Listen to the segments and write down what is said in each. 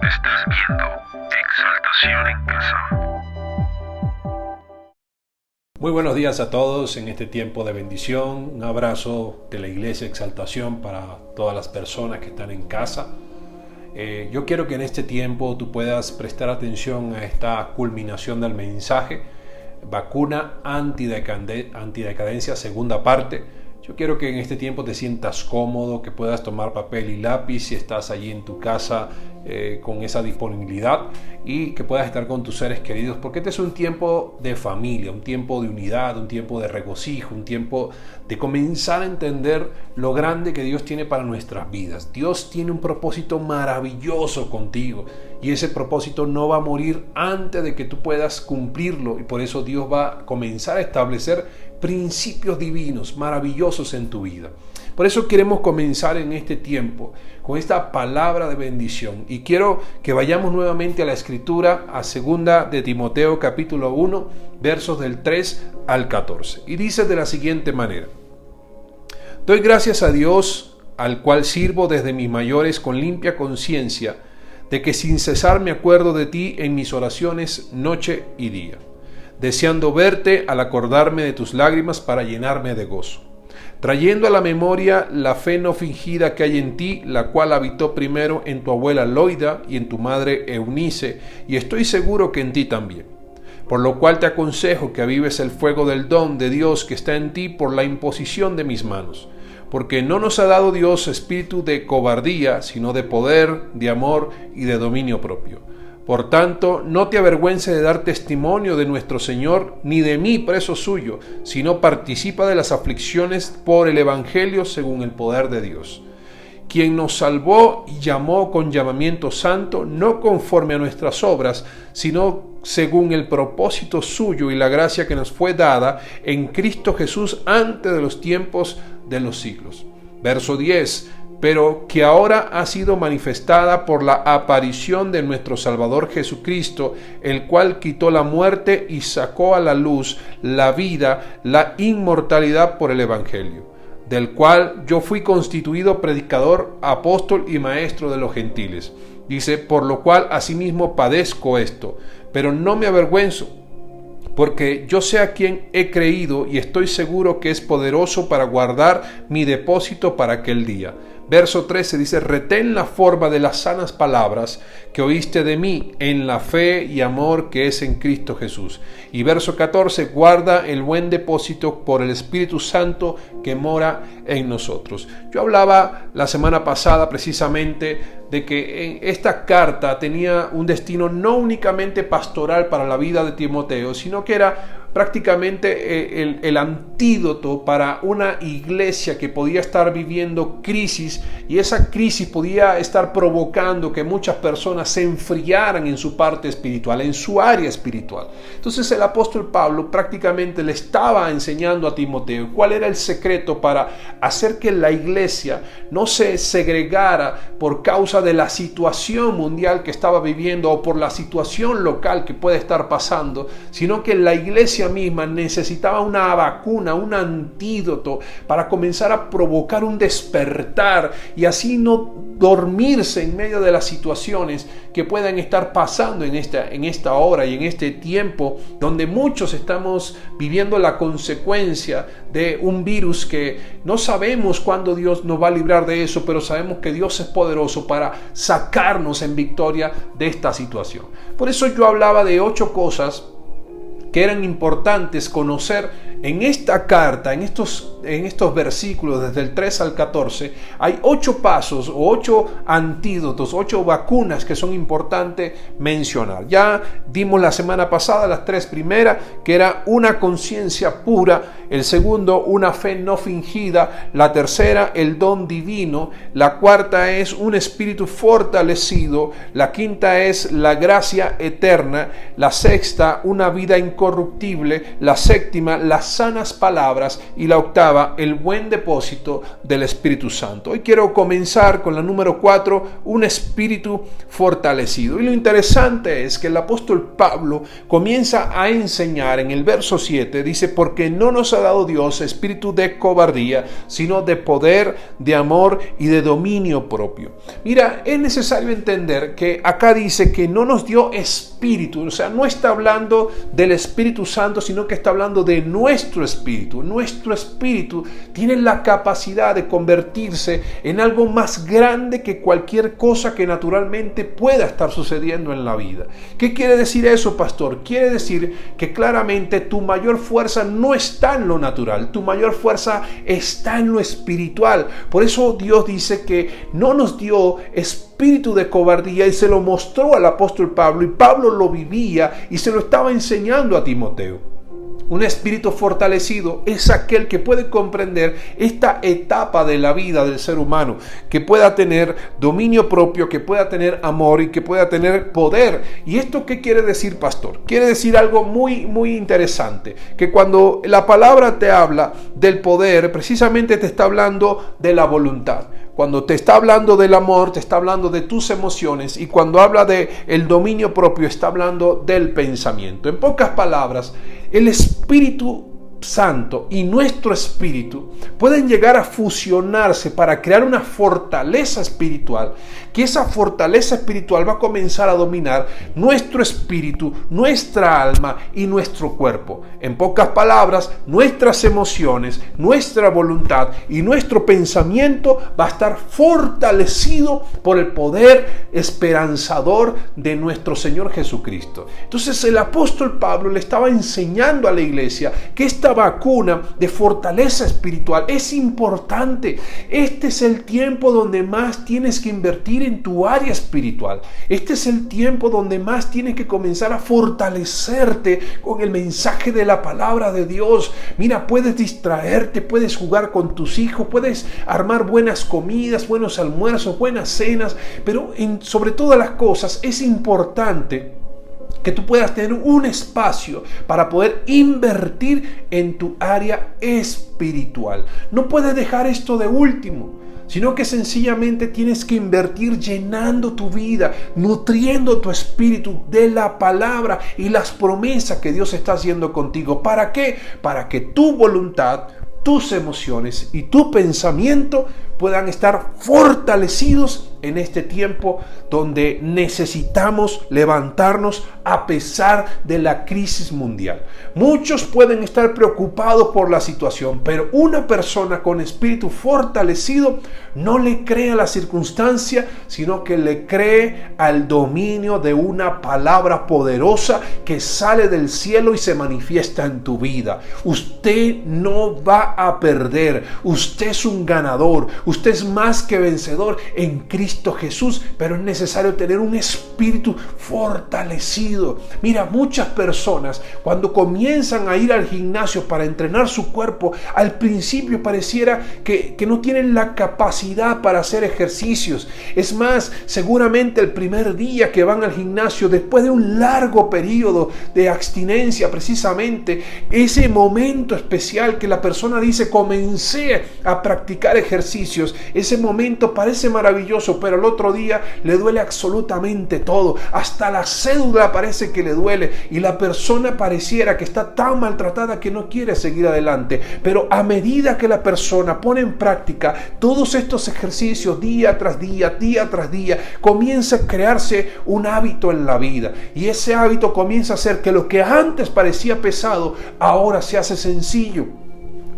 Estás viendo Exaltación en Casa. Muy buenos días a todos en este tiempo de bendición. Un abrazo de la Iglesia Exaltación para todas las personas que están en casa. Yo quiero que en este tiempo tú puedas prestar atención a esta culminación del mensaje, vacuna antidecadencia, segunda parte. Yo quiero que en este tiempo te sientas cómodo, que puedas tomar papel y lápiz si estás allí en tu casa con esa disponibilidad, y que puedas estar con tus seres queridos, porque este es un tiempo de familia, un tiempo de unidad, un tiempo de regocijo, un tiempo de comenzar a entender lo grande que Dios tiene para nuestras vidas. Dios tiene un propósito maravilloso contigo, y ese propósito no va a morir antes de que tú puedas cumplirlo, y por eso Dios va a comenzar a establecer principios divinos maravillosos en tu vida. Por eso queremos comenzar en este tiempo con esta palabra de bendición, y quiero que vayamos nuevamente a la escritura, a 2 de Timoteo capítulo 1 versos del 3 al 14, y dice de la siguiente manera: doy gracias a Dios, al cual sirvo desde mis mayores con limpia conciencia, de que sin cesar me acuerdo de ti en mis oraciones noche y día, deseando verte al acordarme de tus lágrimas para llenarme de gozo, trayendo a la memoria la fe no fingida que hay en ti, la cual habitó primero en tu abuela Loida y en tu madre Eunice, y estoy seguro que en ti también. Por lo cual te aconsejo que avives el fuego del don de Dios que está en ti por la imposición de mis manos. Porque no nos ha dado Dios espíritu de cobardía, sino de poder, de amor y de dominio propio. Por tanto, no te avergüences de dar testimonio de nuestro Señor, ni de mí, preso suyo, sino participa de las aflicciones por el Evangelio según el poder de Dios, quien nos salvó y llamó con llamamiento santo, no conforme a nuestras obras, sino según el propósito suyo y la gracia que nos fue dada en Cristo Jesús antes de los tiempos de los siglos. Verso 10. Pero que ahora ha sido manifestada por la aparición de nuestro Salvador Jesucristo, el cual quitó la muerte y sacó a la luz la vida, la inmortalidad por el Evangelio, del cual yo fui constituido predicador, apóstol y maestro de los gentiles. Dice, por lo cual asimismo padezco esto, pero no me avergüenzo, porque yo sé a quién he creído y estoy seguro que es poderoso para guardar mi depósito para aquel día. Verso 13 dice, retén la forma de las sanas palabras que oíste de mí en la fe y amor que es en Cristo Jesús. Y verso 14, guarda el buen depósito por el Espíritu Santo que mora en nosotros. Yo hablaba la semana pasada precisamente de que esta carta tenía un destino no únicamente pastoral para la vida de Timoteo, sino que era prácticamente el antídoto para una iglesia que podía estar viviendo crisis, y esa crisis podía estar provocando que muchas personas se enfriaran en su parte espiritual, en su área espiritual. Entonces el apóstol Pablo prácticamente le estaba enseñando a Timoteo cuál era el secreto para hacer que la iglesia no se segregara por causa de la situación mundial que estaba viviendo o por la situación local que puede estar pasando, sino que la iglesia misma necesitaba una vacuna, un antídoto para comenzar a provocar un despertar y así no dormirse en medio de las situaciones que puedan estar pasando en esta hora y en este tiempo donde muchos estamos viviendo la consecuencia de un virus que no sabemos cuándo Dios nos va a librar de eso, pero sabemos que Dios es poderoso para sacarnos en victoria de esta situación. Por eso yo hablaba de 8 cosas que eran importantes conocer en esta carta, en estos versículos desde el 3 al 14. Hay 8 pasos o 8 antídotos, 8 vacunas que son importantes mencionar. Ya dimos la semana pasada las 3 primeras, que era una conciencia pura; el segundo, una fe no fingida; la tercera, el don divino; la cuarta es un espíritu fortalecido; la quinta es la gracia eterna; la sexta, una vida incorruptible; la séptima, la sanas palabras y la octava, el buen depósito del Espíritu Santo. Hoy quiero comenzar con la número 4, un espíritu fortalecido. Y lo interesante es que el apóstol Pablo comienza a enseñar en el verso 7, dice, porque no nos ha dado Dios espíritu de cobardía, sino de poder, de amor y de dominio propio. Mira, es necesario entender que acá dice que no nos dio espíritu, o sea, no está hablando del Espíritu Santo, sino que está hablando de nuestro espíritu. Nuestro espíritu tiene la capacidad de convertirse en algo más grande que cualquier cosa que naturalmente pueda estar sucediendo en la vida. ¿Qué quiere decir eso, pastor? Quiere decir que claramente tu mayor fuerza no está en lo natural, tu mayor fuerza está en lo espiritual. Por eso Dios dice que no nos dio espíritu de cobardía y se lo mostró al apóstol Pablo, y Pablo lo vivía y se lo estaba enseñando a Timoteo. Un espíritu fortalecido es aquel que puede comprender esta etapa de la vida del ser humano, que pueda tener dominio propio, que pueda tener amor y que pueda tener poder. ¿Y esto qué quiere decir, pastor? Quiere decir algo muy, muy interesante, que cuando la palabra te habla del poder, precisamente te está hablando de la voluntad. Cuando te está hablando del amor, te está hablando de tus emociones, y cuando habla de el dominio propio, está hablando del pensamiento. En pocas palabras, el Espíritu Santo y nuestro espíritu pueden llegar a fusionarse para crear una fortaleza espiritual, que esa fortaleza espiritual va a comenzar a dominar nuestro espíritu, nuestra alma y nuestro cuerpo. En pocas palabras, nuestras emociones, nuestra voluntad y nuestro pensamiento va a estar fortalecido por el poder esperanzador de nuestro Señor Jesucristo. Entonces el apóstol Pablo le estaba enseñando a la iglesia que esta vacuna de fortaleza espiritual es importante. Este es el tiempo donde más tienes que invertir en tu área espiritual. Este es el tiempo donde más tienes que comenzar a fortalecerte con el mensaje de la palabra de Dios. Mira, puedes distraerte, puedes jugar con tus hijos, puedes armar buenas comidas, buenos almuerzos, buenas cenas, pero sobre todas las cosas es importante que tú puedas tener un espacio para poder invertir en tu área espiritual. No puedes dejar esto de último, sino que sencillamente tienes que invertir llenando tu vida, nutriendo tu espíritu de la palabra y las promesas que Dios está haciendo contigo. ¿Para qué? Para que tu voluntad, tus emociones y tu pensamiento puedan estar fortalecidos en este tiempo donde necesitamos levantarnos a pesar de la crisis mundial. Muchos pueden estar preocupados por la situación, pero una persona con espíritu fortalecido no le cree a la circunstancia, sino que le cree al dominio de una palabra poderosa que sale del cielo y se manifiesta en tu vida. Usted no va a perder, usted es un ganador, usted es más que vencedor en Cristo Jesús, pero es necesario tener un espíritu fortalecido. Mira, muchas personas cuando comienzan a ir al gimnasio para entrenar su cuerpo, al principio pareciera que no tienen la capacidad para hacer ejercicios. Es más, seguramente el primer día que van al gimnasio, después de un largo periodo de abstinencia, precisamente ese momento especial que la persona dice, comencé a practicar ejercicios, ese momento parece maravilloso, pero el otro día le duele absolutamente todo, hasta la cédula parece que le duele y la persona pareciera que está tan maltratada que no quiere seguir adelante. Pero a medida que la persona pone en práctica todos estos ejercicios día tras día, comienza a crearse un hábito en la vida, y ese hábito comienza a hacer que lo que antes parecía pesado ahora se hace sencillo.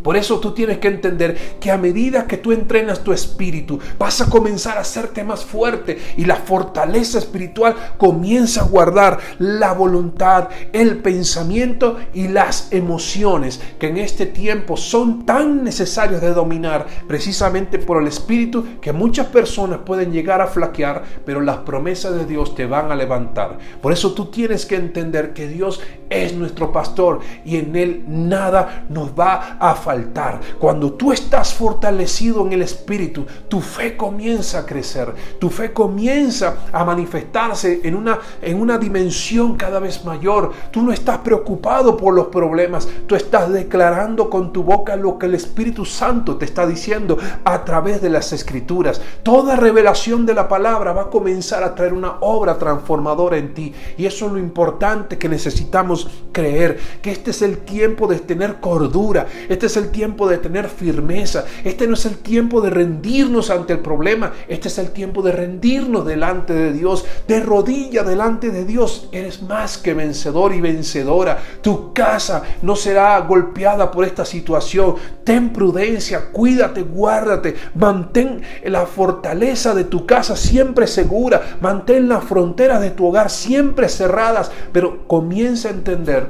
Por eso tú tienes que entender que a medida que tú entrenas tu espíritu, vas a comenzar a hacerte más fuerte, y la fortaleza espiritual comienza a guardar la voluntad, el pensamiento y las emociones, que en este tiempo son tan necesarios de dominar precisamente por el espíritu, que muchas personas pueden llegar a flaquear, pero las promesas de Dios te van a levantar. Por eso tú tienes que entender que Dios es nuestro pastor y en Él nada nos va a fallar. faltar. Cuando tú estás fortalecido en el Espíritu, tu fe comienza a crecer, tu fe comienza a manifestarse en una dimensión cada vez mayor. Tú no estás preocupado por los problemas, tú estás declarando con tu boca lo que el Espíritu Santo te está diciendo a través de las Escrituras. Toda revelación de la palabra va a comenzar a traer una obra transformadora en ti, y eso es lo importante que necesitamos creer, que este es el tiempo de tener cordura, este es el tiempo de tener firmeza, este no es el tiempo de rendirnos ante el problema, este es el tiempo de rendirnos delante de Dios, de rodilla delante de Dios. Eres más que vencedor y vencedora. Tu casa no será golpeada por esta situación. Ten prudencia, cuídate, guárdate, mantén la fortaleza de tu casa siempre segura, mantén las fronteras de tu hogar siempre cerradas, pero comienza a entender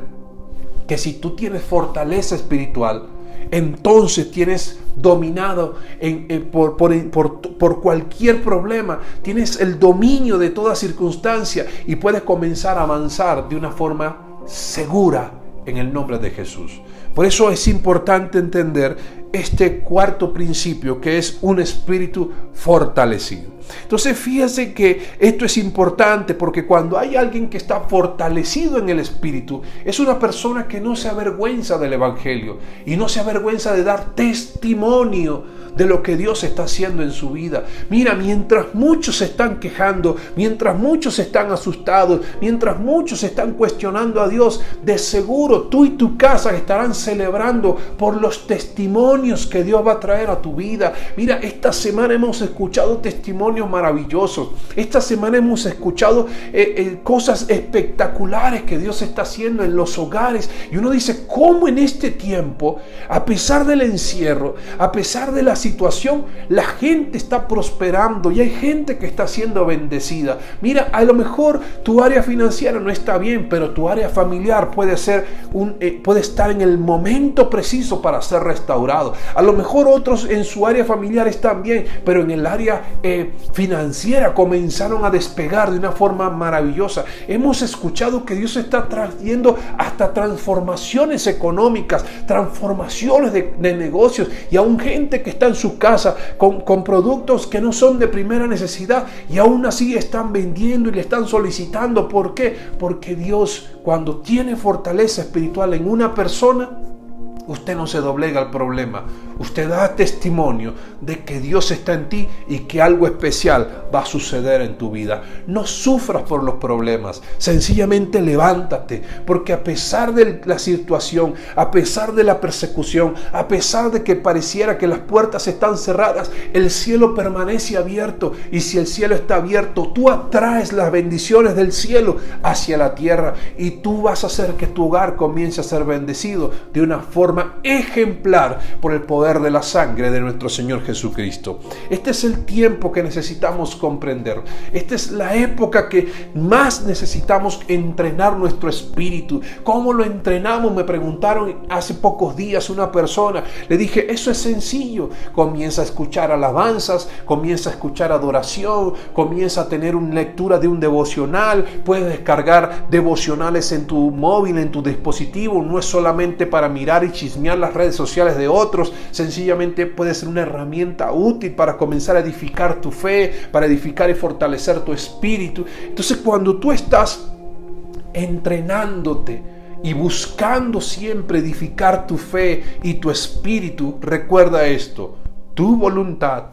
que si tú tienes fortaleza espiritual, entonces tienes dominado por cualquier problema, tienes el dominio de toda circunstancia y puedes comenzar a avanzar de una forma segura en el nombre de Jesús. Por eso es importante entender este cuarto principio, que es un espíritu fortalecido. Entonces fíjense que esto es importante, porque cuando hay alguien que está fortalecido en el espíritu, es una persona que no se avergüenza del evangelio y no se avergüenza de dar testimonio de lo que Dios está haciendo en su vida. Mira, mientras muchos se están quejando, mientras muchos están asustados, mientras muchos están cuestionando a Dios, de seguro tú y tu casa estarán celebrando por los testimonios que Dios va a traer a tu vida. Mira, esta semana hemos escuchado testimonios maravillosos. Esta semana hemos escuchado cosas espectaculares que Dios está haciendo en los hogares. Y uno dice, ¿cómo en este tiempo, a pesar del encierro, a pesar de la situación, la gente está prosperando y hay gente que está siendo bendecida? Mira, a lo mejor tu área financiera no está bien, pero tu área familiar puede estar en el momento preciso para ser restaurado. A lo mejor otros en su área familiar están bien, pero en el área financiera comenzaron a despegar de una forma maravillosa. Hemos escuchado que Dios está trayendo hasta transformaciones económicas, transformaciones de negocios, y aún gente que está en su casa con productos que no son de primera necesidad y aún así están vendiendo y le están solicitando. ¿Por qué? Porque Dios, cuando tiene fortaleza espiritual en una persona, usted no se doblega al problema. Usted da testimonio de que Dios está en ti y que algo especial va a suceder en tu vida. No sufras por los problemas. Sencillamente levántate, porque a pesar de la situación, a pesar de la persecución, a pesar de que pareciera que las puertas están cerradas, el cielo permanece abierto. Y si el cielo está abierto, tú atraes las bendiciones del cielo hacia la tierra y tú vas a hacer que tu hogar comience a ser bendecido de una forma ejemplar por el poder de la sangre de nuestro Señor Jesucristo. Este es el tiempo que necesitamos comprender. Esta es la época que más necesitamos entrenar nuestro espíritu. ¿Cómo lo entrenamos? Me preguntaron hace pocos días una persona. Le dije, eso es sencillo. Comienza a escuchar alabanzas, comienza a escuchar adoración, comienza a tener una lectura de un devocional. Puedes descargar devocionales en tu móvil, en tu dispositivo. No es solamente para mirar y chismear las redes sociales de otros. Sencillamente puede ser una herramienta útil para comenzar a edificar tu fe, para edificar y fortalecer tu espíritu. Entonces, cuando tú estás entrenándote y buscando siempre edificar tu fe y tu espíritu, recuerda esto: tu voluntad,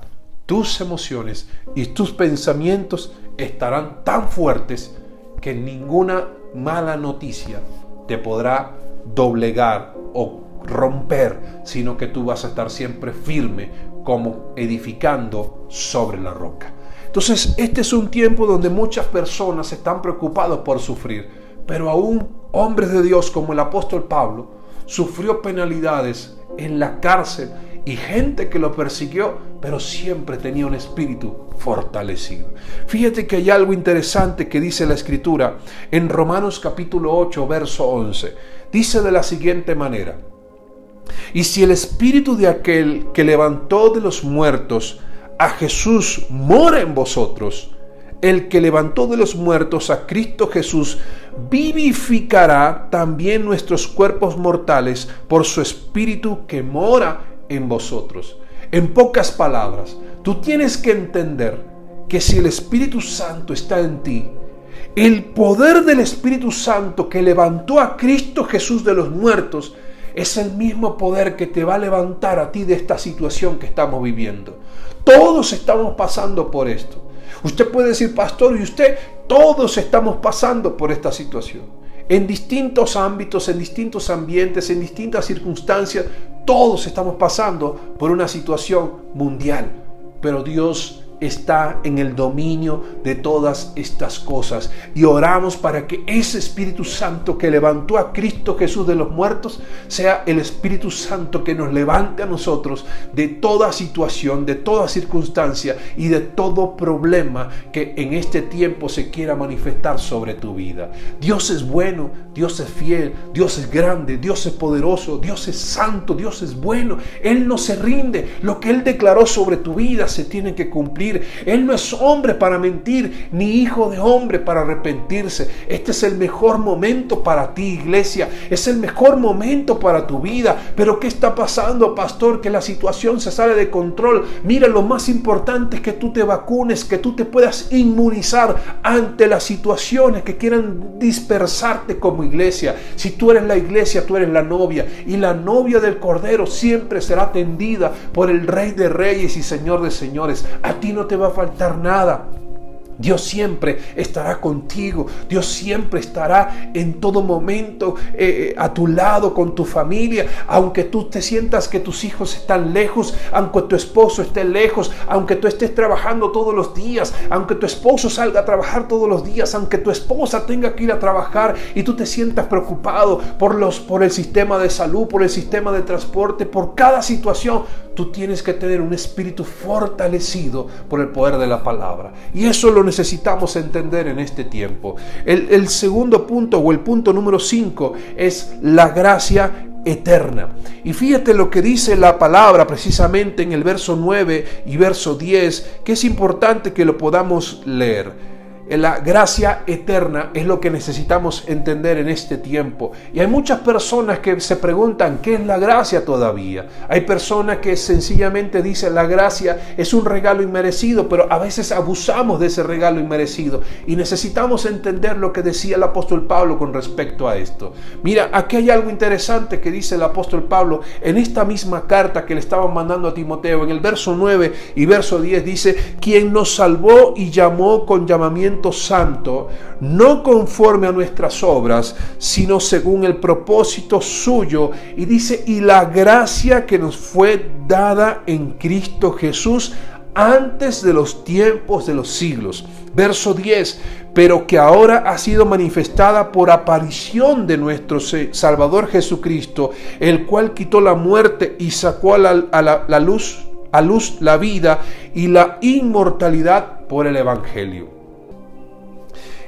tus emociones y tus pensamientos estarán tan fuertes que ninguna mala noticia te podrá doblegar o romper, sino que tú vas a estar siempre firme, como edificando sobre la roca. Entonces, este es un tiempo donde muchas personas están preocupadas por sufrir, pero aún hombres de Dios como el apóstol Pablo sufrió penalidades en la cárcel y gente que lo persiguió, pero siempre tenía un espíritu fortalecido. Fíjate que hay algo interesante que dice la Escritura en Romanos capítulo 8, verso 11. Dice de la siguiente manera: y si el espíritu de aquel que levantó de los muertos a Jesús mora en vosotros, el que levantó de los muertos a Cristo Jesús vivificará también nuestros cuerpos mortales por su Espíritu que mora en vosotros. En pocas palabras, tú tienes que entender que si el Espíritu Santo está en ti, el poder del Espíritu Santo que levantó a Cristo Jesús de los muertos es el mismo poder que te va a levantar a ti de esta situación que estamos viviendo. Todos estamos pasando por esto. Usted puede decir, pastor, ¿y usted? Todos estamos pasando por esta situación. En distintos ámbitos, en distintos ambientes, en distintas circunstancias, todos estamos pasando por una situación mundial. Pero Dios está en el dominio de todas estas cosas y oramos para que ese Espíritu Santo que levantó a Cristo Jesús de los muertos sea el Espíritu Santo que nos levante a nosotros de toda situación, de toda circunstancia y de todo problema que en este tiempo se quiera manifestar sobre tu vida. Dios es bueno, Dios es fiel, Dios es grande, Dios es poderoso, Dios es santo, Dios es bueno. Él no se rinde. Lo que Él declaró sobre tu vida se tiene que cumplir. Él no es hombre para mentir, ni hijo de hombre para arrepentirse. Este es el mejor momento para ti, iglesia. Es el mejor momento para tu vida. Pero ¿qué está pasando, pastor? Que la situación se sale de control. Mira, lo más importante es que tú te vacunes, que tú te puedas inmunizar ante las situaciones que quieran dispersarte como iglesia. Si tú eres la iglesia, tú eres la novia. Y la novia del Cordero siempre será atendida por el Rey de Reyes y Señor de Señores. A ti no te va a faltar nada. Dios siempre estará contigo. Dios siempre estará en todo momento a tu lado, con tu familia. Aunque tú te sientas que tus hijos están lejos, aunque tu esposo esté lejos, aunque tú estés trabajando todos los días, aunque tu esposo salga a trabajar todos los días, aunque tu esposa tenga que ir a trabajar y tú te sientas preocupado por el sistema de salud, por el sistema de transporte, por cada situación, tú tienes que tener un espíritu fortalecido por el poder de la palabra. Y eso lo necesitamos entender en este tiempo. El segundo punto, o el punto número 5, es la gracia eterna. Y fíjate lo que dice la palabra precisamente en el verso 9 y verso 10, que es importante que lo podamos leer. La gracia eterna es lo que necesitamos entender en este tiempo. Y hay muchas personas que se preguntan ¿qué es la gracia todavía? Hay personas que sencillamente dicen la gracia es un regalo inmerecido, pero a veces abusamos de ese regalo inmerecido. Y necesitamos entender lo que decía el apóstol Pablo con respecto a esto. Mira, aquí hay algo interesante que dice el apóstol Pablo en esta misma carta que le estaban mandando a Timoteo. En el verso 9 y verso 10 dice: quien nos salvó y llamó con llamamiento santo, no conforme a nuestras obras, sino según el propósito suyo. Y dice: y la gracia que nos fue dada en Cristo Jesús antes de los tiempos de los siglos. Verso 10: pero que ahora ha sido manifestada por aparición de nuestro Salvador Jesucristo, el cual quitó la muerte y sacó a la luz la vida y la inmortalidad por el Evangelio.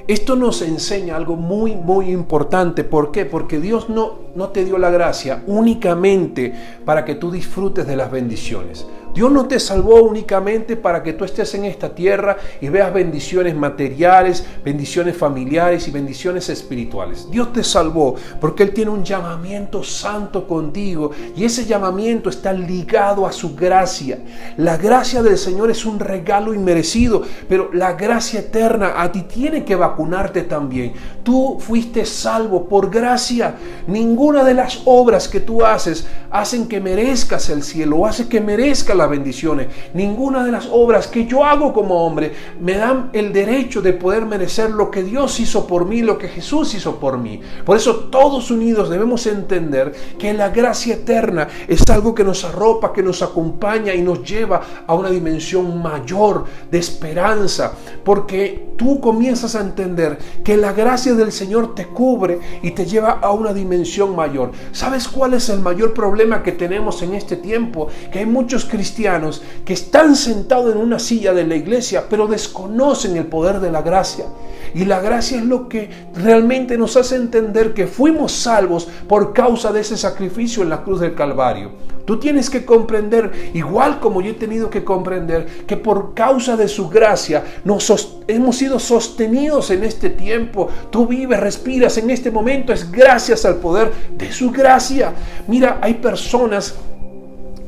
Esto nos enseña algo muy, muy importante. ¿Por qué? Porque Dios no te dio la gracia únicamente para que tú disfrutes de las bendiciones. Dios no te salvó únicamente para que tú estés en esta tierra y veas bendiciones materiales, bendiciones familiares y bendiciones espirituales. Dios te salvó porque Él tiene un llamamiento santo contigo y ese llamamiento está ligado a su gracia. La gracia del Señor es un regalo inmerecido, pero la gracia eterna a ti tiene que vacunarte también. Tú fuiste salvo por gracia. Ninguna de las obras que tú haces hacen que merezcas el cielo o hace que merezcas las bendiciones. Ninguna de las obras que yo hago como hombre me dan el derecho de poder merecer lo que Dios hizo por mí, lo que Jesús hizo por mí. Por eso todos unidos debemos entender que la gracia eterna es algo que nos arropa, que nos acompaña y nos lleva a una dimensión mayor de esperanza, porque tú comienzas a entender que la gracia del Señor te cubre y te lleva a una dimensión mayor. ¿Sabes cuál es el mayor problema que tenemos en este tiempo? Que hay muchos cristianos que están sentados en una silla de la iglesia, pero desconocen el poder de la gracia. Y la gracia es lo que realmente nos hace entender que fuimos salvos por causa de ese sacrificio en la cruz del Calvario. Tú tienes que comprender, igual como yo he tenido que comprender, que por causa de su gracia hemos sido sostenidos en este tiempo. Tú vives, respiras en este momento, es gracias al poder de su gracia. Mira, hay personas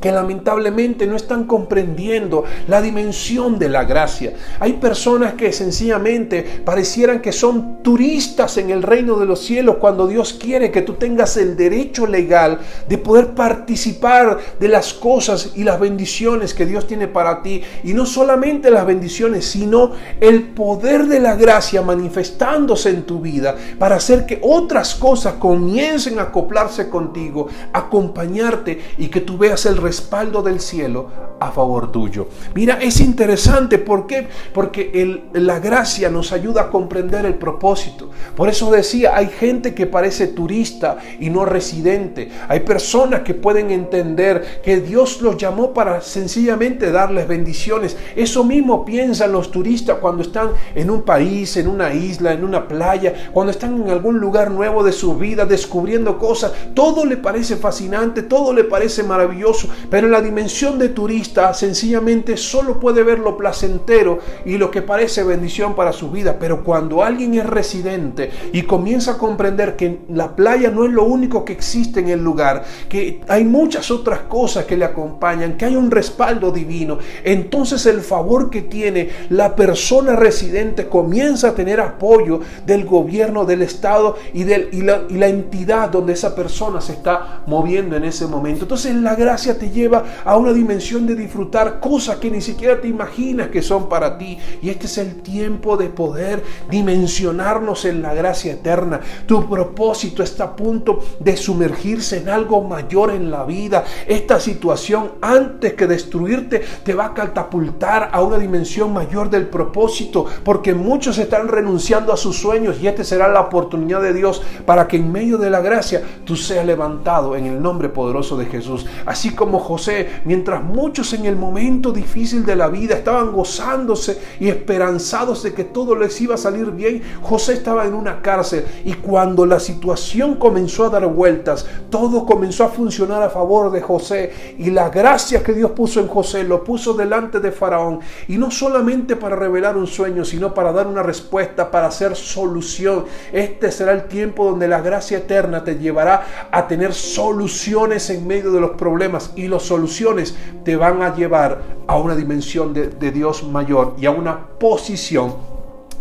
que lamentablemente no están comprendiendo la dimensión de la gracia. Hay personas que sencillamente parecieran que son turistas en el reino de los cielos, cuando Dios quiere que tú tengas el derecho legal de poder participar de las cosas y las bendiciones que Dios tiene para ti. Y no solamente las bendiciones, sino el poder de la gracia manifestándose en tu vida para hacer que otras cosas comiencen a acoplarse contigo, acompañarte, y que tú veas el respaldo del cielo a favor tuyo. Mira, es interesante. ¿Por qué? Porque la gracia nos ayuda a comprender el propósito. Por eso decía, hay gente que parece turista y no residente. Hay personas que pueden entender que Dios los llamó para sencillamente darles bendiciones. Eso mismo piensan los turistas cuando están en un país, en una isla, en una playa, cuando están en algún lugar nuevo de su vida, descubriendo cosas. Todo le parece fascinante, todo le parece maravilloso, pero en la dimensión de turista sencillamente solo puede ver lo placentero y lo que parece bendición para su vida. Pero cuando alguien es residente y comienza a comprender que la playa no es lo único que existe en el lugar, que hay muchas otras cosas que le acompañan, que hay un respaldo divino, entonces el favor que tiene la persona residente comienza a tener apoyo del gobierno, del Estado y la entidad donde esa persona se está moviendo en ese momento. Entonces la gracia te lleva a una dimensión de disfrutar cosas que ni siquiera te imaginas que son para ti. Y este es el tiempo de poder dimensionarnos en la gracia eterna. Tu propósito está a punto de sumergirse en algo mayor en la vida. Esta situación, antes que destruirte, te va a catapultar a una dimensión mayor del propósito, porque muchos están renunciando a sus sueños, y esta será la oportunidad de Dios para que en medio de la gracia tú seas levantado en el nombre poderoso de Jesús. Así como José, mientras muchos en el momento difícil de la vida estaban gozándose y esperanzados de que todo les iba a salir bien, José estaba en una cárcel, y cuando la situación comenzó a dar vueltas, todo comenzó a funcionar a favor de José, y la gracia que Dios puso en José lo puso delante de Faraón, y no solamente para revelar un sueño, sino para dar una respuesta, para hacer solución. Este será el tiempo donde la gracia eterna te llevará a tener soluciones en medio de los problemas, y las soluciones te van a llevar a una dimensión de Dios mayor y a una posición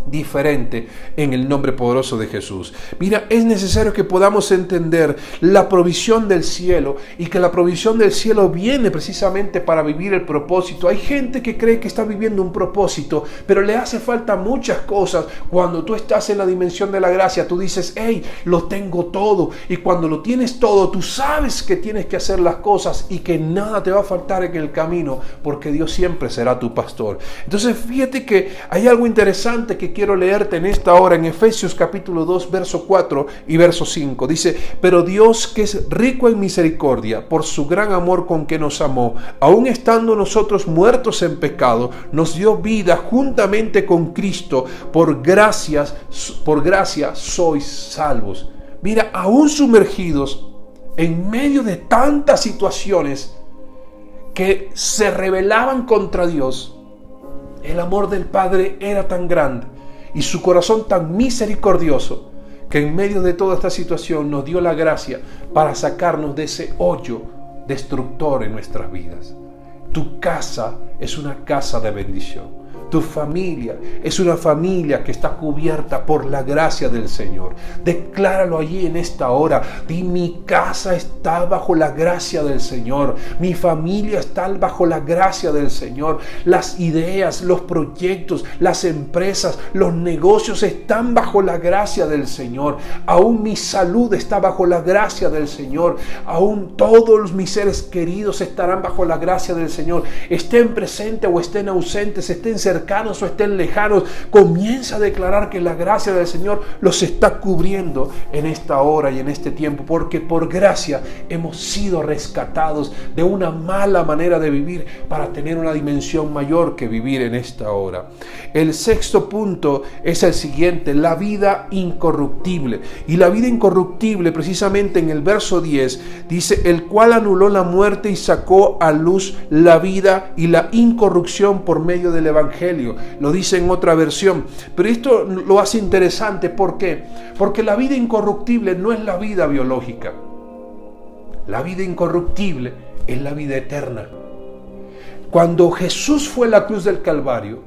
diferente en el nombre poderoso de Jesús. Mira, es necesario que podamos entender la provisión del cielo, y que la provisión del cielo viene precisamente para vivir el propósito. Hay gente que cree que está viviendo un propósito, pero le hace falta muchas cosas. Cuando tú estás en la dimensión de la gracia, tú dices, hey, lo tengo todo, y cuando lo tienes todo, tú sabes que tienes que hacer las cosas y que nada te va a faltar en el camino, porque Dios siempre será tu pastor. Entonces fíjate que hay algo interesante que quiero leerte en esta hora, en Efesios capítulo 2, verso 4 y verso 5. Dice, pero Dios, que es rico en misericordia, por su gran amor con que nos amó, aun estando nosotros muertos en pecado, nos dio vida juntamente con Cristo. Por gracia sois salvos. Mira, aún sumergidos en medio de tantas situaciones que se rebelaban contra Dios, el amor del Padre era tan grande y su corazón tan misericordioso, que en medio de toda esta situación nos dio la gracia para sacarnos de ese hoyo destructor en nuestras vidas. Tu casa es una casa de bendición. Tu familia es una familia que está cubierta por la gracia del Señor. Decláralo allí en esta hora. Di, mi casa está bajo la gracia del Señor. Mi familia está bajo la gracia del Señor. Las ideas, los proyectos, las empresas, los negocios están bajo la gracia del Señor. Aún mi salud está bajo la gracia del Señor. Aún todos mis seres queridos estarán bajo la gracia del Señor. Estén presentes o estén ausentes, estén cercanos cercanos o estén lejanos, comienza a declarar que la gracia del Señor los está cubriendo en esta hora y en este tiempo, porque por gracia hemos sido rescatados de una mala manera de vivir para tener una dimensión mayor que vivir en esta hora. El sexto punto es el siguiente: la vida incorruptible. Y la vida incorruptible, precisamente en el verso 10, dice: el cual anuló la muerte y sacó a luz la vida y la incorrupción por medio del Evangelio. Lo dice en otra versión. Pero esto lo hace interesante. ¿Por qué? Porque la vida incorruptible no es la vida biológica. La vida incorruptible es la vida eterna. Cuando Jesús fue a la cruz del Calvario,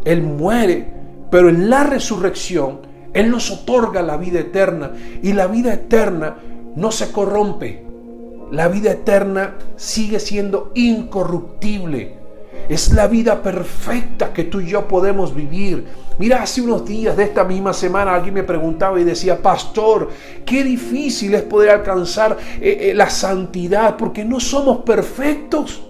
Él muere, pero en la resurrección Él nos otorga la vida eterna, y la vida eterna no se corrompe. La vida eterna sigue siendo incorruptible. Es la vida perfecta que tú y yo podemos vivir. Mira, hace unos días de esta misma semana alguien me preguntaba y decía: pastor, qué difícil es poder alcanzar la santidad, porque no somos perfectos.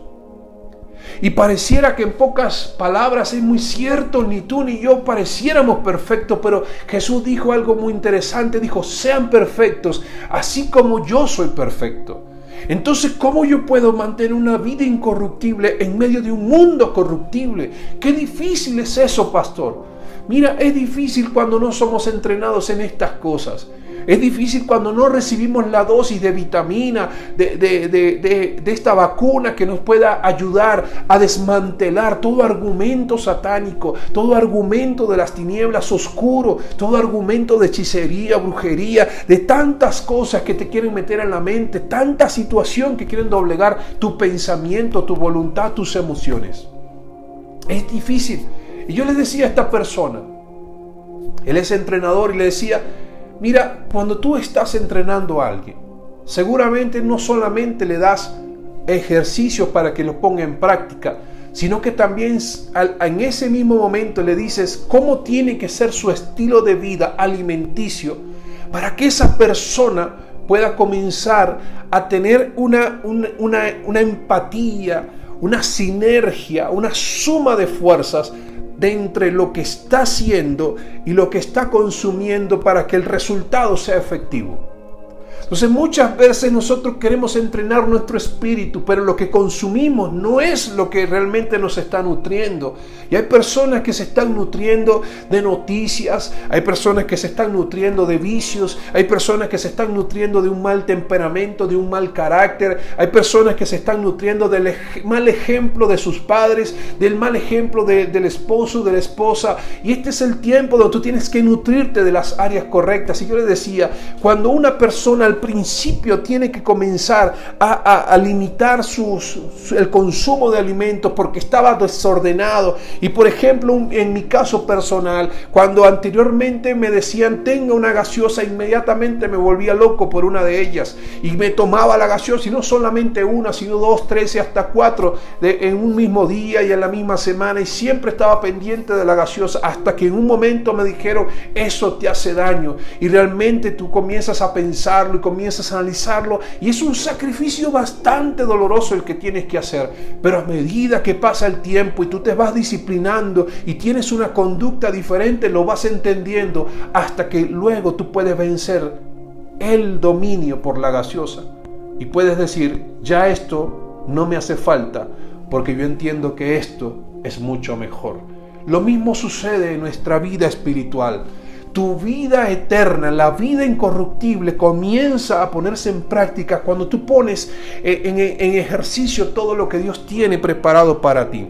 Y pareciera que en pocas palabras es muy cierto, ni tú ni yo pareciéramos perfectos, pero Jesús dijo algo muy interesante. Dijo: sean perfectos, así como yo soy perfecto. Entonces, ¿cómo yo puedo mantener una vida incorruptible en medio de un mundo corruptible? Qué difícil es eso, pastor. Mira, es difícil cuando no somos entrenados en estas cosas. Es difícil cuando no recibimos la dosis de vitamina, de esta vacuna que nos pueda ayudar a desmantelar todo argumento satánico, todo argumento de las tinieblas oscuro, todo argumento de hechicería, brujería, de tantas cosas que te quieren meter en la mente, tanta situación que quieren doblegar tu pensamiento, tu voluntad, tus emociones. Es difícil. Y yo le decía a esta persona, él es entrenador, y le decía: mira, cuando tú estás entrenando a alguien, seguramente no solamente le das ejercicios para que lo ponga en práctica, sino que también en ese mismo momento le dices cómo tiene que ser su estilo de vida alimenticio, para que esa persona pueda comenzar a tener una empatía, una sinergia, una suma de fuerzas de entre lo que está haciendo y lo que está consumiendo, para que el resultado sea efectivo. Entonces, muchas veces nosotros queremos entrenar nuestro espíritu, pero lo que consumimos no es lo que realmente nos está nutriendo. Y hay personas que se están nutriendo de noticias, hay personas que se están nutriendo de vicios, hay personas que se están nutriendo de un mal temperamento, de un mal carácter, hay personas que se están nutriendo del mal ejemplo de sus padres, del mal ejemplo del esposo, de la esposa. Y este es el tiempo donde tú tienes que nutrirte de las áreas correctas. Y yo les decía, cuando una persona al principio tiene que comenzar a limitar el consumo de alimentos porque estaba desordenado. Y por ejemplo, en mi caso personal, cuando anteriormente me decían tenga una gaseosa, inmediatamente me volvía loco por una de ellas y me tomaba la gaseosa, y no solamente una, sino 2, 3 y hasta 4 en un mismo día y en la misma semana, y siempre estaba pendiente de la gaseosa, hasta que en un momento me dijeron eso te hace daño, y realmente tú comienzas a pensarlo y comienzas a analizarlo, y es un sacrificio bastante doloroso el que tienes que hacer. Pero a medida que pasa el tiempo y tú te vas disciplinando y tienes una conducta diferente, lo vas entendiendo, hasta que luego tú puedes vencer el dominio por la gaseosa y puedes decir, ya esto no me hace falta, porque yo entiendo que esto es mucho mejor. Lo mismo sucede en nuestra vida espiritual. Tu vida eterna, la vida incorruptible, comienza a ponerse en práctica cuando tú pones en ejercicio todo lo que Dios tiene preparado para ti.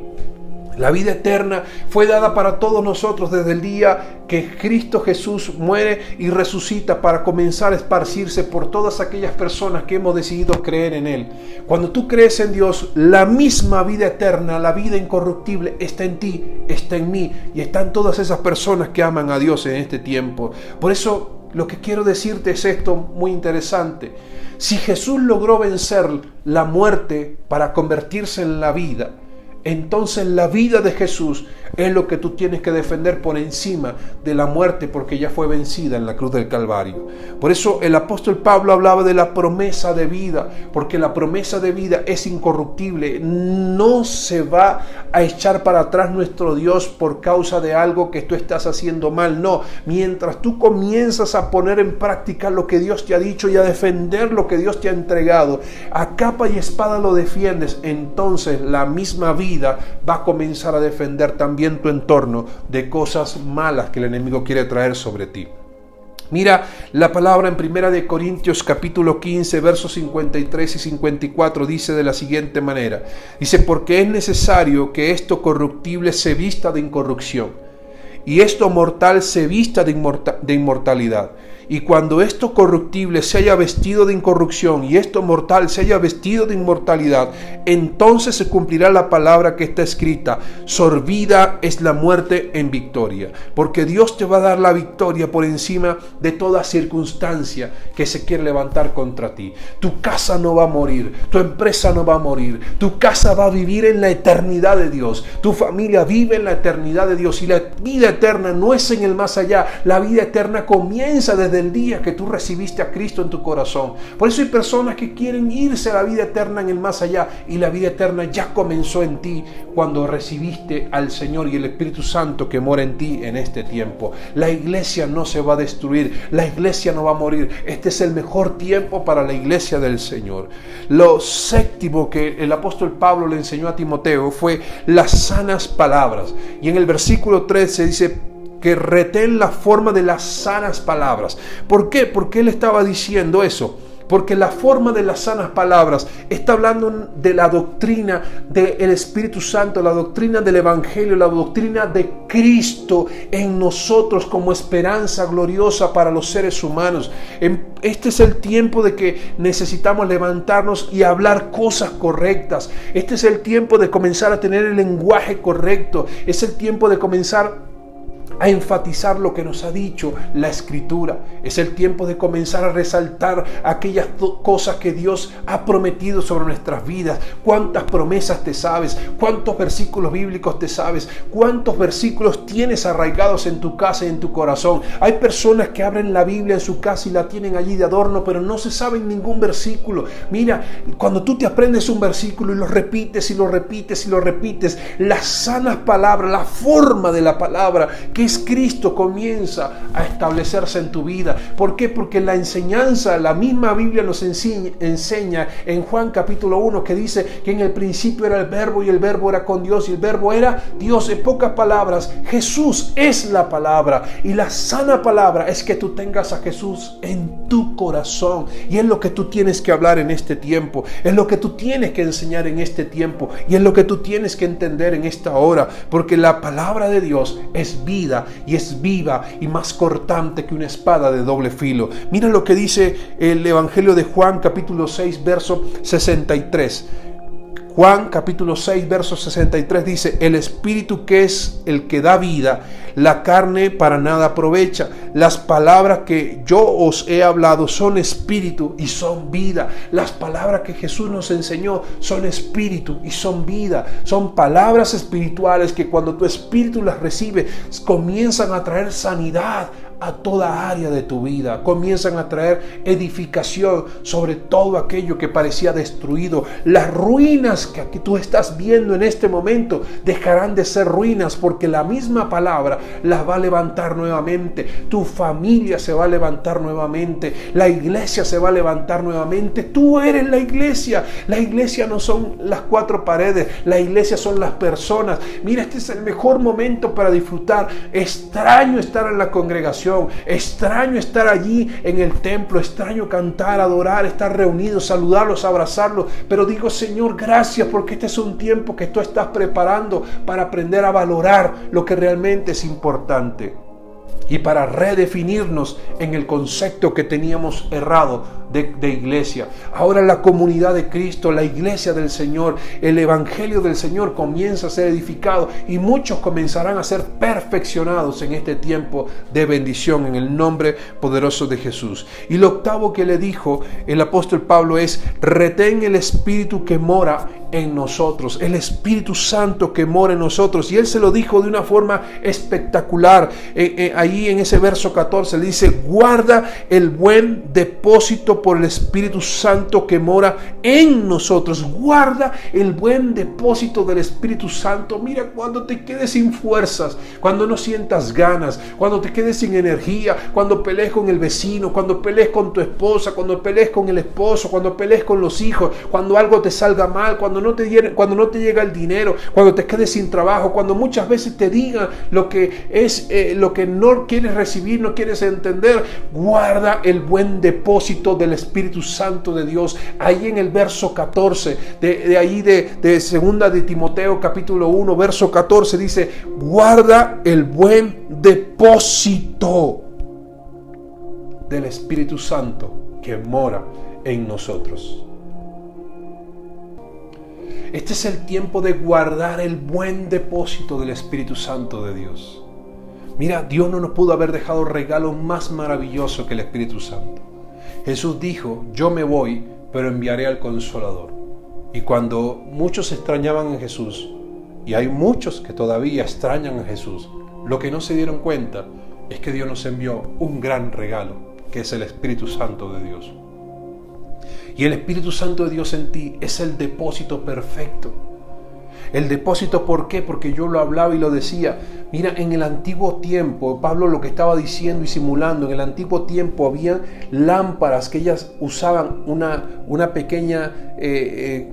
La vida eterna fue dada para todos nosotros desde el día que Cristo Jesús muere y resucita, para comenzar a esparcirse por todas aquellas personas que hemos decidido creer en Él. Cuando tú crees en Dios, la misma vida eterna, la vida incorruptible está en ti, está en mí y están todas esas personas que aman a Dios en este tiempo. Por eso lo que quiero decirte es esto muy interesante. Si Jesús logró vencer la muerte para convertirse en la vida, entonces la vida de Jesús es lo que tú tienes que defender por encima de la muerte, porque ya fue vencida en la cruz del Calvario. Por eso el apóstol Pablo hablaba de la promesa de vida, porque la promesa de vida es incorruptible. No se va a echar para atrás nuestro Dios por causa de algo que tú estás haciendo mal. No, mientras tú comienzas a poner en práctica lo que Dios te ha dicho y a defender lo que Dios te ha entregado, a capa y espada lo defiendes, entonces la misma vida va a comenzar a defender también tu entorno de cosas malas que el enemigo quiere traer sobre ti. Mira la palabra en 1 Corintios capítulo 15, versos 53 y 54, dice de la siguiente manera. Dice, porque es necesario que esto corruptible se vista de incorrupción y esto mortal se vista de inmortalidad. Y cuando esto corruptible se haya vestido de incorrupción y esto mortal se haya vestido de inmortalidad, entonces se cumplirá la palabra que está escrita: sorbida es la muerte en victoria. Porque Dios te va a dar la victoria por encima de toda circunstancia que se quiere levantar contra ti. Tu casa no va a morir, tu empresa no va a morir, tu casa va a vivir en la eternidad de Dios, tu familia vive en la eternidad de Dios, y la vida eterna no es en el más allá, la vida eterna comienza desde el día que tú recibiste a Cristo en tu corazón. Por eso hay personas que quieren irse a la vida eterna en el más allá, y la vida eterna ya comenzó en ti cuando recibiste al Señor y el Espíritu Santo que mora en ti en este tiempo. La iglesia no se va a destruir, la iglesia no va a morir. Este es el mejor tiempo para la iglesia del Señor. Lo séptimo que el apóstol Pablo le enseñó a Timoteo fue las sanas palabras, y en el versículo 3 se dice que retén la forma de las sanas palabras. ¿Por qué? Porque él estaba diciendo eso. Porque la forma de las sanas palabras está hablando de la doctrina del Espíritu Santo, la doctrina del Evangelio, la doctrina de Cristo en nosotros como esperanza gloriosa para los seres humanos. Este es el tiempo de que necesitamos levantarnos y hablar cosas correctas. Este es el tiempo de comenzar a tener el lenguaje correcto. Es el tiempo de comenzar a enfatizar lo que nos ha dicho la Escritura. Es el tiempo de comenzar a resaltar aquellas cosas que Dios ha prometido sobre nuestras vidas. ¿Cuántas promesas te sabes? ¿Cuántos versículos bíblicos te sabes? ¿Cuántos versículos tienes arraigados en tu casa y en tu corazón? Hay personas que abren la Biblia en su casa y la tienen allí de adorno, pero no se saben ningún versículo. Mira, cuando tú te aprendes un versículo y lo repites y lo repites y lo repites, las sanas palabras, la forma de la palabra que es Cristo comienza a establecerse en tu vida. ¿Por qué? Porque la enseñanza, la misma Biblia nos enseña en Juan capítulo 1 que dice que en el principio era el verbo y el verbo era con Dios y el verbo era Dios. En pocas palabras, Jesús es la palabra, y la sana palabra es que tú tengas a Jesús en tu corazón, y es lo que tú tienes que hablar en este tiempo, es lo que tú tienes que enseñar en este tiempo, y es lo que tú tienes que entender en esta hora, porque la palabra de Dios es vida y es viva y más cortante que una espada de doble filo. Mira lo que dice el Evangelio de Juan capítulo 6 verso 63. Juan capítulo 6 verso 63 dice: el Espíritu que es el que da vida, la carne para nada aprovecha. Las palabras que yo os he hablado son espíritu y son vida. Las palabras que Jesús nos enseñó son espíritu y son vida. Son palabras espirituales que cuando tu espíritu las recibe comienzan a traer sanidad a toda área de tu vida, comienzan a traer edificación sobre todo aquello que parecía destruido. Las ruinas que aquí tú estás viendo en este momento dejarán de ser ruinas, porque la misma palabra las va a levantar nuevamente. Tu familia se va a levantar nuevamente, la iglesia se va a levantar nuevamente. Tú eres la iglesia. La iglesia no son las cuatro paredes, la iglesia son las personas. Mira, este es el mejor momento para disfrutar. Extraño estar en la congregación, extraño estar allí en el templo, extraño cantar, adorar, estar reunidos, saludarlos, abrazarlos, pero digo: Señor, gracias, porque este es un tiempo que tú estás preparando para aprender a valorar lo que realmente es importante y para redefinirnos en el concepto que teníamos errado de iglesia. Ahora la comunidad de Cristo, la iglesia del Señor, el Evangelio del Señor comienza a ser edificado, y muchos comenzarán a ser perfeccionados en este tiempo de bendición en el nombre poderoso de Jesús. Y lo octavo que le dijo el apóstol Pablo es: retén el espíritu que mora en nosotros, el Espíritu Santo que mora en nosotros. Y Él se lo dijo de una forma espectacular. Ahí en ese verso 14 le dice: guarda el buen depósito por el Espíritu Santo que mora en nosotros. Guarda el buen depósito del Espíritu Santo. Mira, cuando te quedes sin fuerzas, cuando no sientas ganas, cuando te quedes sin energía, cuando pelees con el vecino, cuando pelees con tu esposa, cuando pelees con el esposo, cuando pelees con los hijos, cuando algo te salga mal, cuando no te llega el dinero, cuando te quedes sin trabajo, cuando muchas veces te digan lo que es lo que no quieres recibir, no quieres entender, guarda el buen depósito del Espíritu Santo de Dios. Ahí en el verso 14 de segunda de Timoteo capítulo 1 verso 14 dice: guarda el buen depósito del Espíritu Santo que mora en nosotros. Este es el tiempo de guardar el buen depósito del Espíritu Santo de Dios. Mira, Dios no nos pudo haber dejado regalo más maravilloso que el Espíritu Santo. Jesús dijo: yo me voy, pero enviaré al Consolador. Y cuando muchos extrañaban a Jesús, y hay muchos que todavía extrañan a Jesús, lo que no se dieron cuenta es que Dios nos envió un gran regalo, que es el Espíritu Santo de Dios. Y el Espíritu Santo de Dios en ti es el depósito perfecto. El depósito, ¿por qué? Porque yo lo hablaba y lo decía. Mira, en el antiguo tiempo, Pablo lo que estaba diciendo y simulando, en el antiguo tiempo había lámparas que ellas usaban una pequeña,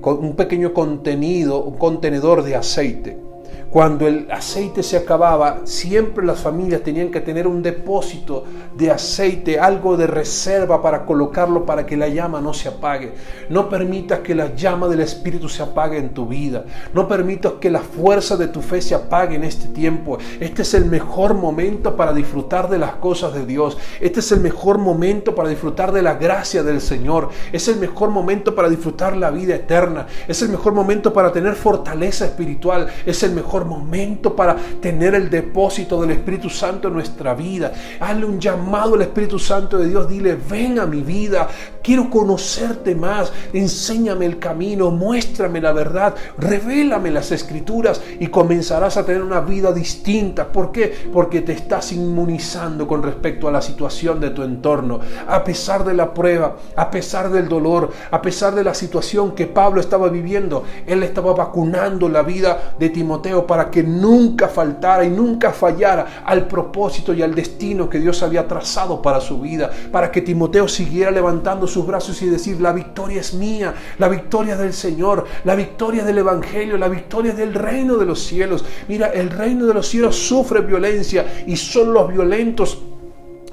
un pequeño contenido, un contenedor de aceite. Cuando el aceite se acababa, siempre las familias tenían que tener un depósito de aceite, algo de reserva para colocarlo para que la llama no se apague. No permitas que la llama del Espíritu se apague en tu vida. No permitas que la fuerza de tu fe se apague en este tiempo. Este es el mejor momento para disfrutar de las cosas de Dios. Este es el mejor momento para disfrutar de la gracia del Señor. Es el mejor momento para disfrutar la vida eterna. Es el mejor momento para tener fortaleza espiritual. Es el mejor momento para tener el depósito del Espíritu Santo en nuestra vida. Hazle un llamado al Espíritu Santo de Dios. Dile: ven a mi vida, quiero conocerte más, enséñame el camino, muéstrame la verdad, revélame las Escrituras, y comenzarás a tener una vida distinta. ¿Por qué? Porque te estás inmunizando con respecto a la situación de tu entorno. A pesar de la prueba, a pesar del dolor, a pesar de la situación que Pablo estaba viviendo, él estaba vacunando la vida de Timoteo para que nunca faltara y nunca fallara al propósito y al destino que Dios había trazado para su vida, para que Timoteo siguiera levantando sus brazos y decir: la victoria es mía, la victoria del Señor, la victoria del Evangelio, la victoria del reino de los cielos. Mira, el reino de los cielos sufre violencia, y solo los violentos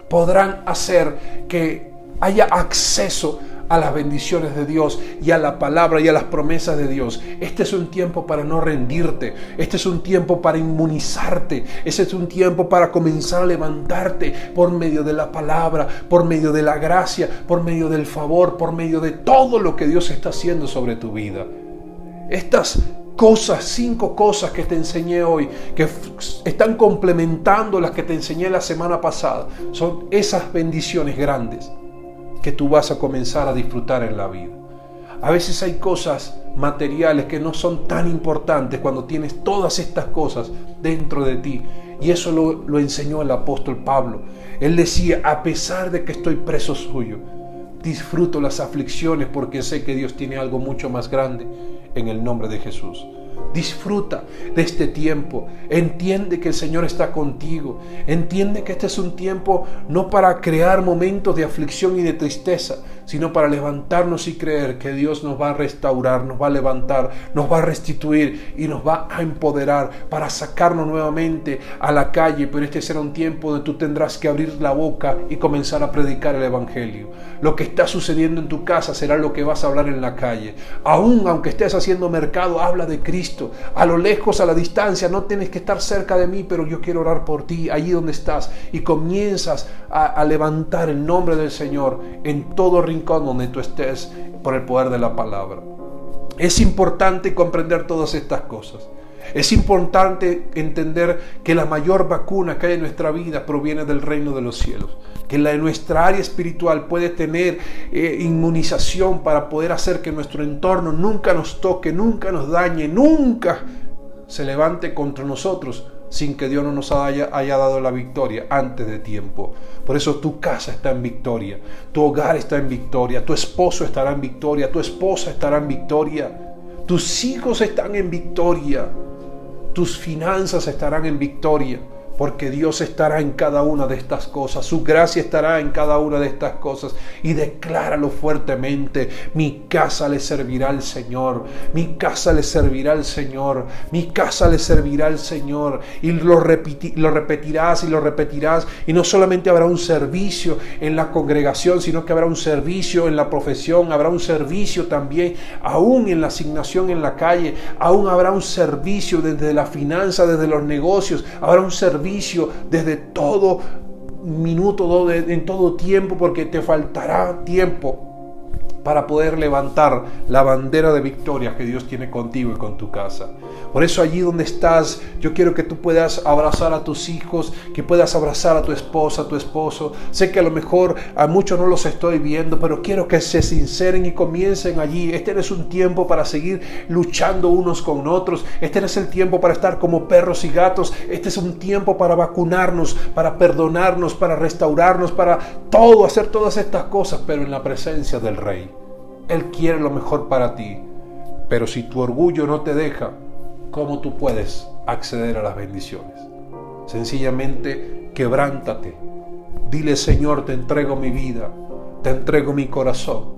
podrán hacer que haya acceso a las bendiciones de Dios y a la palabra y a las promesas de Dios. Este es un tiempo para no rendirte. Este es un tiempo para inmunizarte. Este es un tiempo para comenzar a levantarte por medio de la palabra, por medio de la gracia, por medio del favor, por medio de todo lo que Dios está haciendo sobre tu vida. Estas cosas, 5 cosas que te enseñé hoy, que están complementando las que te enseñé la semana pasada, son esas bendiciones grandes que tú vas a comenzar a disfrutar en la vida. A veces hay cosas materiales que no son tan importantes cuando tienes todas estas cosas dentro de ti. Y eso lo enseñó el apóstol Pablo. Él decía: a pesar de que estoy preso suyo, disfruto las aflicciones porque sé que Dios tiene algo mucho más grande en el nombre de Jesús. Disfruta de este tiempo. Entiende que el Señor está contigo. Entiende que este es un tiempo no para crear momentos de aflicción y de tristeza, sino para levantarnos y creer que Dios nos va a restaurar, nos va a levantar, nos va a restituir y nos va a empoderar para sacarnos nuevamente a la calle. Pero este será un tiempo donde tú tendrás que abrir la boca y comenzar a predicar el Evangelio. Lo que está sucediendo en tu casa será lo que vas a hablar en la calle. Aunque estés haciendo mercado, habla de Cristo. A lo lejos, a la distancia, no tienes que estar cerca de mí, pero yo quiero orar por ti allí donde estás, y comienzas a levantar el nombre del Señor en todo rincón donde tú estés por el poder de la palabra. Es importante comprender todas estas cosas. Es importante entender que la mayor vacuna que hay en nuestra vida proviene del reino de los cielos. Que nuestra área espiritual puede tener inmunización para poder hacer que nuestro entorno nunca nos toque, nunca nos dañe, nunca se levante contra nosotros sin que Dios no nos haya dado la victoria antes de tiempo. Por eso tu casa está en victoria, tu hogar está en victoria, tu esposo estará en victoria, tu esposa estará en victoria, tus hijos están en victoria, tus finanzas estarán en victoria, porque Dios estará en cada una de estas cosas, su gracia estará en cada una de estas cosas. Y decláralo fuertemente: mi casa le servirá al Señor, mi casa le servirá al Señor, mi casa le servirá al Señor. Y lo repetirás y lo repetirás, y no solamente habrá un servicio en la congregación, sino que habrá un servicio en la profesión, habrá un servicio también aún en la asignación en la calle, aún habrá un servicio desde la finanza, desde los negocios, habrá un servicio desde todo minuto, en todo tiempo, porque te faltará tiempo para poder levantar la bandera de victoria que Dios tiene contigo y con tu casa. Por eso allí donde estás, yo quiero que tú puedas abrazar a tus hijos, que puedas abrazar a tu esposa, a tu esposo. Sé que a lo mejor a muchos no los estoy viendo, pero quiero que se sinceren y comiencen allí. Este no es un tiempo para seguir luchando unos con otros. Este no es el tiempo para estar como perros y gatos. Este es un tiempo para vacunarnos, para perdonarnos, para restaurarnos, para todo, hacer todas estas cosas, pero en la presencia del Rey. Él quiere lo mejor para ti, pero si tu orgullo no te deja, ¿cómo tú puedes acceder a las bendiciones? Sencillamente quebrántate. Dile: Señor, te entrego mi vida, te entrego mi corazón,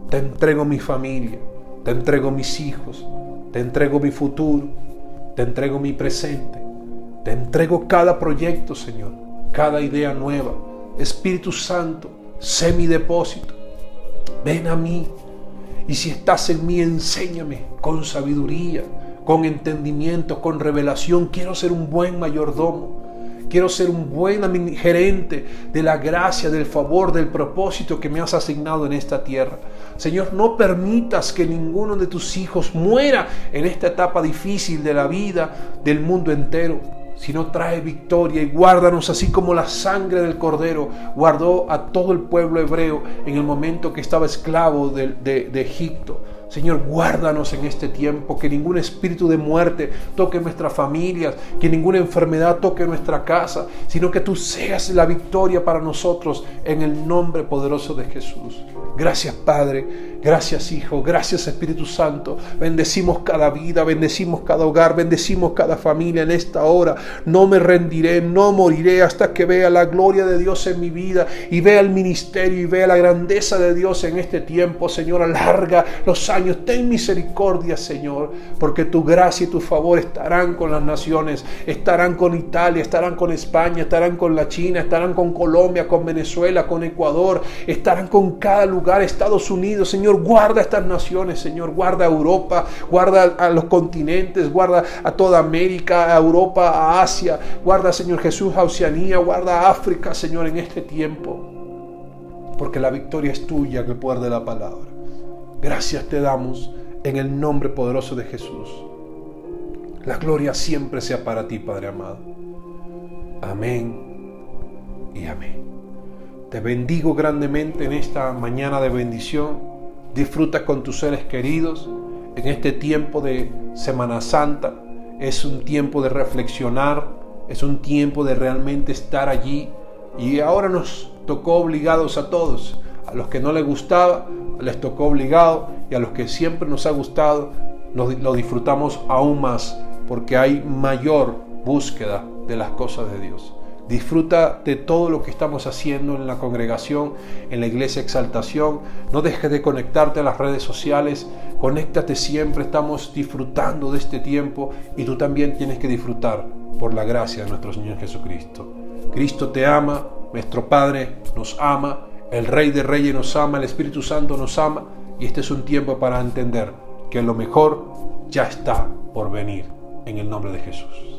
te entrego mi familia, te entrego mis hijos, te entrego mi futuro, te entrego mi presente, te entrego cada proyecto, Señor, cada idea nueva. Espíritu Santo, sé mi depósito. Ven a mí, y si estás en mí, enséñame con sabiduría, con entendimiento, con revelación. Quiero ser un buen mayordomo, quiero ser un buen gerente de la gracia, del favor, del propósito que me has asignado en esta tierra. Señor, no permitas que ninguno de tus hijos muera en esta etapa difícil de la vida del mundo entero, sino trae victoria, y guárdanos así como la sangre del Cordero guardó a todo el pueblo hebreo en el momento que estaba esclavo de Egipto. Señor, guárdanos en este tiempo, que ningún espíritu de muerte toque nuestras familias, que ninguna enfermedad toque nuestra casa, sino que tú seas la victoria para nosotros en el nombre poderoso de Jesús. Gracias, Padre, gracias, Hijo, gracias, Espíritu Santo. Bendecimos cada vida, bendecimos cada hogar, bendecimos cada familia en esta hora. No me rendiré, no moriré hasta que vea la gloria de Dios en mi vida y vea el ministerio y vea la grandeza de Dios en este tiempo. Señor, alarga los años, ten misericordia, Señor, porque tu gracia y tu favor estarán con las naciones, estarán con Italia, estarán con España, estarán con la China, estarán con Colombia, con Venezuela, con Ecuador, estarán con cada lugar, Estados Unidos. Señor, guarda estas naciones, Señor, guarda a Europa, guarda a los continentes, guarda a toda América, a Europa, a Asia, guarda, Señor Jesús, a Oceanía, guarda a África, Señor, en este tiempo, porque la victoria es tuya, que el poder de la palabra. Gracias te damos en el nombre poderoso de Jesús. La gloria siempre sea para ti, Padre amado. Amén y amén. Te bendigo grandemente en esta mañana de bendición. Disfruta con tus seres queridos en este tiempo de Semana Santa. Es un tiempo de reflexionar, es un tiempo de realmente estar allí. Y ahora nos tocó obligados a todos. A los que no les gustaba, les tocó obligado, y a los que siempre nos ha gustado, lo disfrutamos aún más, porque hay mayor búsqueda de las cosas de Dios. Disfruta de todo lo que estamos haciendo en la congregación, en la iglesia Exaltación. No dejes de conectarte a las redes sociales. Conéctate siempre. Estamos disfrutando de este tiempo, y tú también tienes que disfrutar por la gracia de nuestro Señor Jesucristo. Cristo te ama, nuestro Padre nos ama, el Rey de Reyes nos ama, el Espíritu Santo nos ama, y este es un tiempo para entender que lo mejor ya está por venir en el nombre de Jesús.